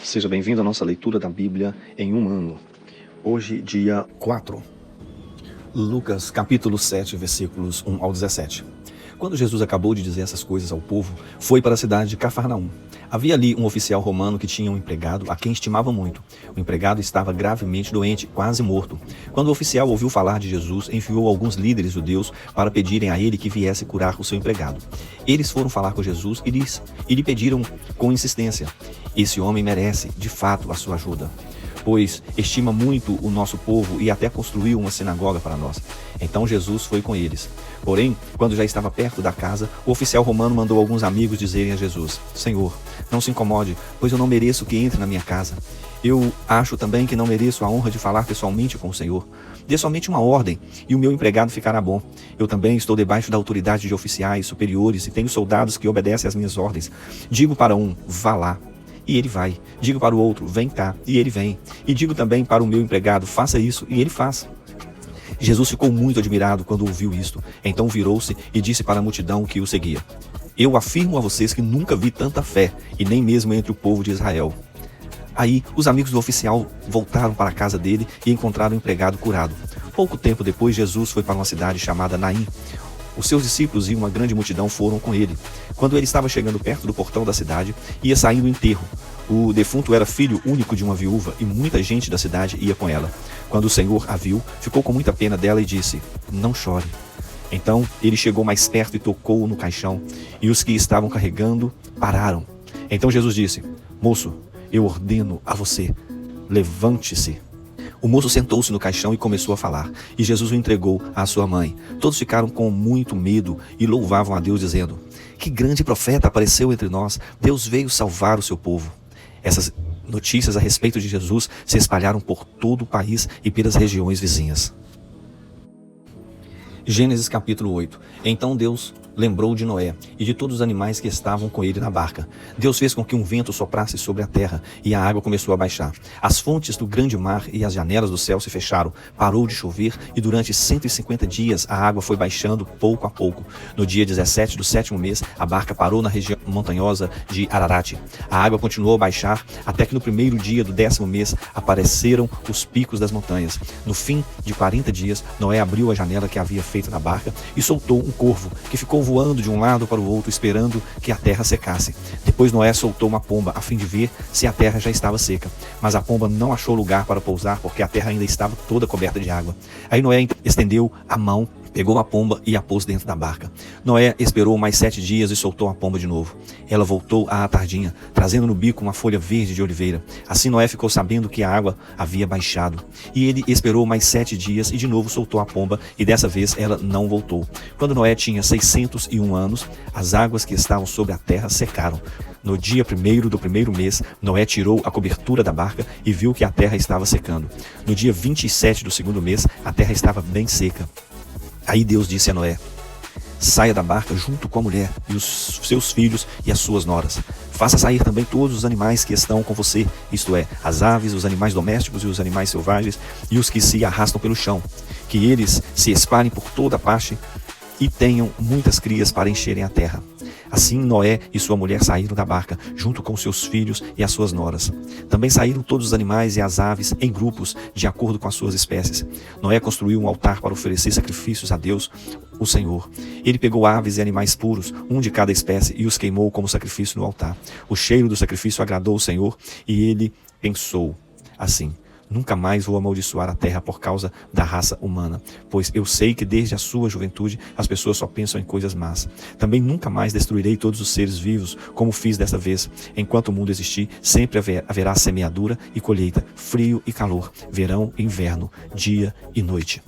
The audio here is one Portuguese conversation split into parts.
Seja bem-vindo à nossa leitura da Bíblia em um ano. Hoje, dia 4. Lucas, capítulo 7, versículos 1 ao 17. Quando Jesus acabou de dizer essas coisas ao povo, foi para a cidade de Cafarnaum. Havia ali um oficial romano que tinha um empregado a quem estimava muito. O empregado estava gravemente doente, quase morto. Quando o oficial ouviu falar de Jesus, enviou alguns líderes judeus para pedirem a ele que viesse curar o seu empregado. Eles foram falar com Jesus e lhe pediram com insistência: "Esse homem merece, de fato, a sua ajuda, pois estima muito o nosso povo e até construiu uma sinagoga para nós." Então Jesus foi com eles. Porém, quando já estava perto da casa, o oficial romano mandou alguns amigos dizerem a Jesus: "Senhor, não se incomode, pois eu não mereço que entre na minha casa. Eu acho também que não mereço a honra de falar pessoalmente com o Senhor. Dê somente uma ordem e o meu empregado ficará bom. Eu também estou debaixo da autoridade de oficiais superiores e tenho soldados que obedecem às minhas ordens. Digo para um: vá lá, e ele vai. Digo para o outro: vem cá, e ele vem. E digo também para o meu empregado: faça isso, e ele faz." Jesus ficou muito admirado quando ouviu isto. Então virou-se e disse para a multidão que o seguia: "Eu afirmo a vocês que nunca vi tanta fé, e nem mesmo entre o povo de Israel." Aí os amigos do oficial voltaram para a casa dele e encontraram o empregado curado. Pouco tempo depois, Jesus foi para uma cidade chamada Naim. Os seus discípulos e uma grande multidão foram com ele. Quando ele estava chegando perto do portão da cidade, ia saindo o enterro. O defunto era filho único de uma viúva e muita gente da cidade ia com ela. Quando o Senhor a viu, ficou com muita pena dela e disse: "Não chore." Então ele chegou mais perto e tocou no caixão, e os que estavam carregando pararam. Então Jesus disse: "Moço, eu ordeno a você, levante-se." O moço sentou-se no caixão e começou a falar, e Jesus o entregou à sua mãe. Todos ficaram com muito medo e louvavam a Deus, dizendo: "Que grande profeta apareceu entre nós! Deus veio salvar o seu povo." Essas notícias a respeito de Jesus se espalharam por todo o país e pelas regiões vizinhas. Gênesis capítulo 8. Então Deus lembrou de Noé e de todos os animais que estavam com ele na barca. Deus fez com que um vento soprasse sobre a terra e a água começou a baixar. As fontes do grande mar e as janelas do céu se fecharam. Parou de chover e durante 150 dias a água foi baixando pouco a pouco. No dia 17 do 7º mês, a barca parou na região montanhosa de Ararat. A água continuou a baixar até que no primeiro dia do 10º mês apareceram os picos das montanhas. No fim de 40 dias, Noé abriu a janela que havia feito na barca e soltou um corvo que ficou voando de um lado para o outro, esperando que a terra secasse. Depois Noé soltou uma pomba, a fim de ver se a terra já estava seca. Mas a pomba não achou lugar para pousar, porque a terra ainda estava toda coberta de água. Aí Noé estendeu a mão, pegou a pomba e a pôs dentro da barca. Noé esperou mais 7 dias e soltou a pomba de novo. Ela voltou à tardinha, trazendo no bico uma folha verde de oliveira. Assim Noé ficou sabendo que a água havia baixado. E ele esperou mais 7 dias e de novo soltou a pomba, e dessa vez ela não voltou. Quando Noé tinha 601 anos, as águas que estavam sobre a terra secaram. No dia 1º do 1º mês, Noé tirou a cobertura da barca e viu que a terra estava secando. No dia 27 do 2º mês, a terra estava bem seca. Aí Deus disse a Noé: "Saia da barca junto com a mulher e os seus filhos e as suas noras. Faça sair também todos os animais que estão com você, isto é, as aves, os animais domésticos e os animais selvagens e os que se arrastam pelo chão. Que eles se espalhem por toda parte e tenham muitas crias para encherem a terra." Assim Noé e sua mulher saíram da barca, junto com seus filhos e as suas noras. Também saíram todos os animais e as aves em grupos, de acordo com as suas espécies. Noé construiu um altar para oferecer sacrifícios a Deus, o Senhor. Ele pegou aves e animais puros, um de cada espécie, e os queimou como sacrifício no altar. O cheiro do sacrifício agradou o Senhor, e ele pensou assim: "Nunca mais vou amaldiçoar a terra por causa da raça humana, pois eu sei que desde a sua juventude as pessoas só pensam em coisas más. Também nunca mais destruirei todos os seres vivos, como fiz dessa vez. Enquanto o mundo existir, sempre haverá semeadura e colheita, frio e calor, verão e inverno, dia e noite."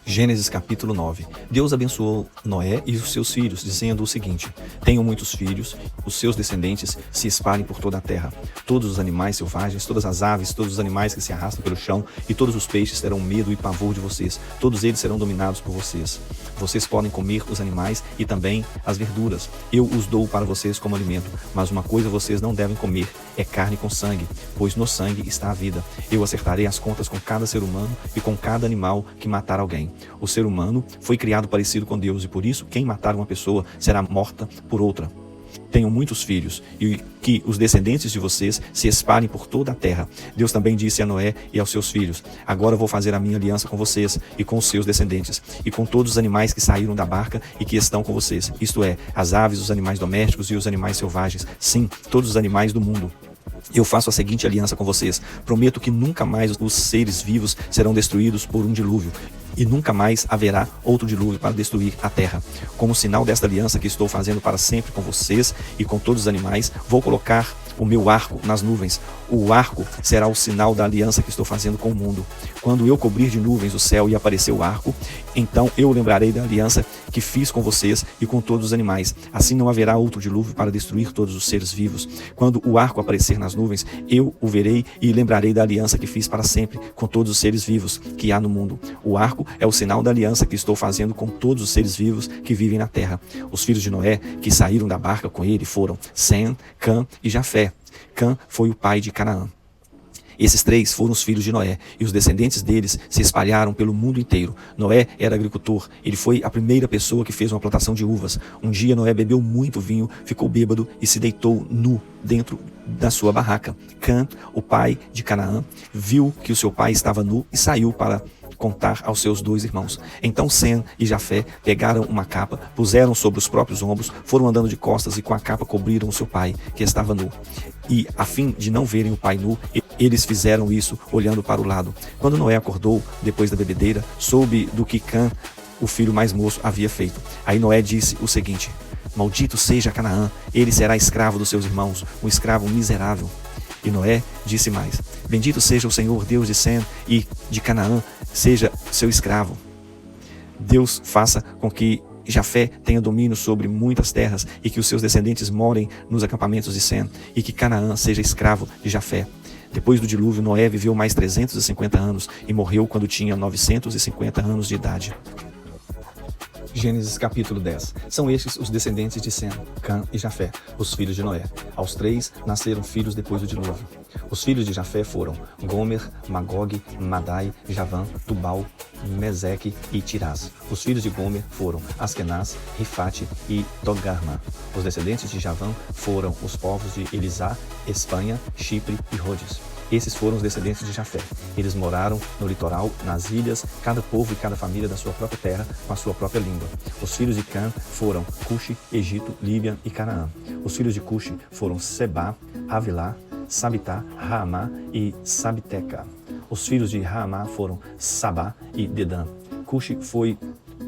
Gênesis capítulo 9. Deus abençoou Noé e os seus filhos, dizendo o seguinte: "Tenham muitos filhos, os seus descendentes se espalhem por toda a terra. Todos os animais selvagens, todas as aves, todos os animais que se arrastam pelo chão e todos os peixes terão medo e pavor de vocês. Todos eles serão dominados por vocês. Vocês podem comer os animais e também as verduras. Eu os dou para vocês como alimento. Mas uma coisa vocês não devem comer é carne com sangue, pois no sangue está a vida. Eu acertarei as contas com cada ser humano e com cada animal que matar alguém. O ser humano foi criado parecido com Deus e por isso quem matar uma pessoa será morta por outra. tenham muitos filhos e que os descendentes de vocês se espalhem por toda a terra. Deus também disse a Noé e aos seus filhos: agora vou fazer a minha aliança com vocês e com os seus descendentes e com todos os animais que saíram da barca e que estão com vocês, isto é, as aves, os animais domésticos e os animais selvagens, sim, todos os animais do mundo. Eu faço a seguinte aliança com vocês: prometo que nunca mais os seres vivos serão destruídos por um dilúvio, e nunca mais haverá outro dilúvio para destruir a terra. Como sinal desta aliança que estou fazendo para sempre com vocês e com todos os animais, vou colocar o meu arco nas nuvens. O arco será o sinal da aliança que estou fazendo com o mundo. Quando eu cobrir de nuvens o céu e aparecer o arco, então eu lembrarei da aliança que fiz com vocês e com todos os animais. Assim não haverá outro dilúvio para destruir todos os seres vivos. Quando o arco aparecer nas nuvens, eu o verei e lembrarei da aliança que fiz para sempre com todos os seres vivos que há no mundo. O arco é o sinal da aliança que estou fazendo com todos os seres vivos que vivem na terra. Os filhos de Noé que saíram da barca com ele foram Sem, Cã e Jafé. Cã foi o pai de Canaã. Esses três foram os filhos de Noé, e os descendentes deles se espalharam pelo mundo inteiro. Noé era agricultor, ele foi a primeira pessoa que fez uma plantação de uvas. Um dia Noé bebeu muito vinho, ficou bêbado e se deitou nu dentro da sua barraca. Cã, o pai de Canaã, viu que o seu pai estava nu e saiu para contar aos seus dois irmãos. Então Sem e Jafé pegaram uma capa, puseram sobre os próprios ombros, foram andando de costas e com a capa cobriram o seu pai, que estava nu. E, a fim de não verem o pai nu, eles fizeram isso olhando para o lado. Quando Noé acordou, depois da bebedeira, soube do que Cã, o filho mais moço, havia feito. Aí Noé disse o seguinte: maldito seja Canaã, ele será escravo dos seus irmãos, um escravo miserável. E Noé disse mais: bendito seja o Senhor Deus de Sem e de Canaã, seja seu escravo. Deus faça com que Jafé tenha domínio sobre muitas terras e que os seus descendentes morem nos acampamentos de Sem e que Canaã seja escravo de Jafé. Depois do dilúvio, Noé viveu mais 350 anos e morreu quando tinha 950 anos de idade. Gênesis capítulo 10. São estes os descendentes de Sem, Cã e Jafé, os filhos de Noé. Aos três nasceram filhos depois do dilúvio. Os filhos de Jafé foram Gomer, Magog, Madai, Javã, Tubal, Meseque e Tirás. Os filhos de Gomer foram Askenaz, Rifate e Togarmá. Os descendentes de Javã foram os povos de Elisá, Espanha, Chipre e Rhodes. Esses foram os descendentes de Jafé. Eles moraram no litoral, nas ilhas, cada povo e cada família da sua própria terra, com a sua própria língua. Os filhos de Cã foram Cuxi, Egito, Líbia e Canaã. Os filhos de Cuxi foram Sebá, Avilá, Sabitá, Raamá e Sabteca. Os filhos de Raamá foram Sabá e Dedã. Cuxi foi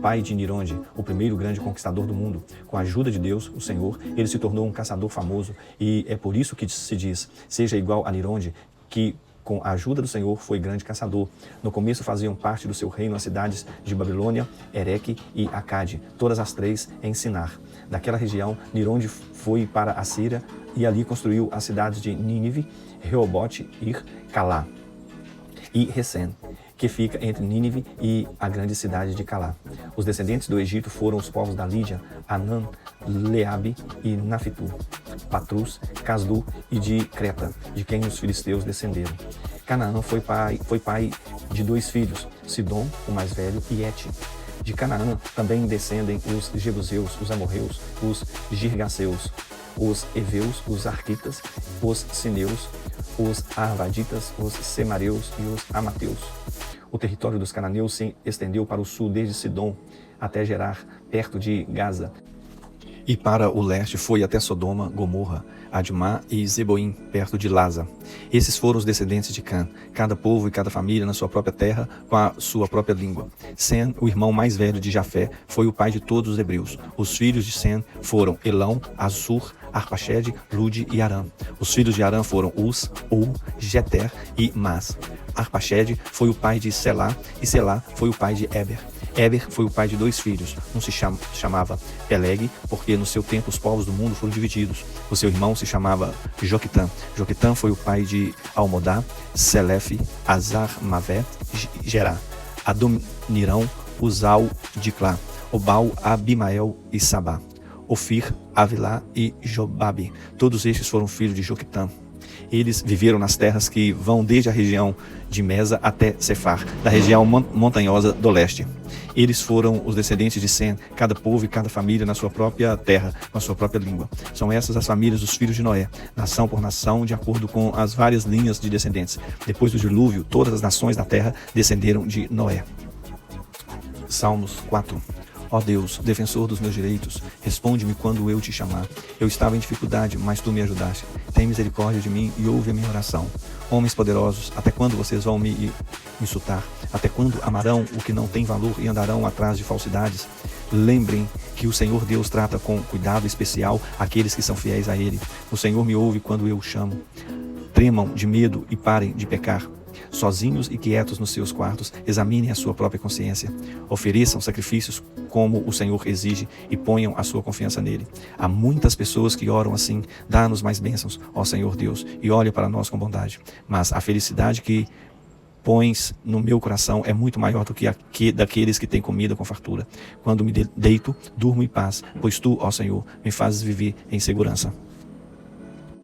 pai de Nironde, o primeiro grande conquistador do mundo. Com a ajuda de Deus, o Senhor, ele se tornou um caçador famoso, e é por isso que se diz: seja igual a Nironde, que com a ajuda do Senhor foi grande caçador. No começo faziam parte do seu reino as cidades de Babilônia, Ereque e Acade, todas as três em Sinar. Daquela região, Nironde foi para a Síria e ali construiu as cidades de Nínive, Reobote, Ir, Calá e Recém, que fica entre Nínive e a grande cidade de Calá. Os descendentes do Egito foram os povos da Lídia, Anã, Leabe e Nafitu, Patrus, Casdu e de Creta, de quem os filisteus descenderam. Canaã foi pai de dois filhos, Sidom, o mais velho, e Et. De Canaã também descendem os Jebuseus, os Amorreus, os Girgaceus, os Eveus, os Arquitas, os Sineus, os Arvaditas, os Semareus e os Amateus. O território dos cananeus se estendeu para o sul desde Sidom até Gerar, perto de Gaza. E para o leste foi até Sodoma, Gomorra, Admá e Zeboim, perto de Laza. Esses foram os descendentes de Cã, cada povo e cada família na sua própria terra, com a sua própria língua. Sem, o irmão mais velho de Jafé, foi o pai de todos os hebreus. Os filhos de Sem foram Elão, Assur, Arpaxede, Lude e Arã. Os filhos de Arã foram Uz, Ou, Jeter e Mas. Arpaxede foi o pai de Selá, e Selá foi o pai de Eber. Eber foi o pai de dois filhos. Um se chamava Peleg, porque no seu tempo os povos do mundo foram divididos. O seu irmão se chamava Joquitã. Joquitã foi o pai de Almodá, Selefe, Azar, Mavé, Gerá, Adonirão, Uzal, Diclá, Obal, Abimael e Sabá, Ofir, Avilá e Jobabe. Todos estes foram filhos de Joquitã. Eles viveram nas terras que vão desde a região de Mesa até Cefar, da região montanhosa do leste. Eles foram os descendentes de Sem, cada povo e cada família na sua própria terra, com a sua própria língua. São essas as famílias dos filhos de Noé, nação por nação, de acordo com as várias linhas de descendentes. Depois do dilúvio, todas as nações da terra descenderam de Noé. Salmos 4. Ó Deus, defensor dos meus direitos, responde-me quando eu te chamar. Eu estava em dificuldade, mas tu me ajudaste. Tem misericórdia de mim e ouve a minha oração. Homens poderosos, até quando vocês vão me insultar? Até quando amarão o que não tem valor e andarão atrás de falsidades? Lembrem que o Senhor Deus trata com cuidado especial aqueles que são fiéis a Ele. O Senhor me ouve quando eu o chamo. Tremam de medo e parem de pecar. Sozinhos e quietos nos seus quartos, examinem a sua própria consciência. Ofereçam sacrifícios como o Senhor exige e ponham a sua confiança nele. Há muitas pessoas que oram assim: dá-nos mais bênçãos, ó Senhor Deus, e olha para nós com bondade. Mas a felicidade que pões no meu coração é muito maior do que daqueles que têm comida com fartura. Quando me deito, durmo em paz, pois tu, ó Senhor, me fazes viver em segurança.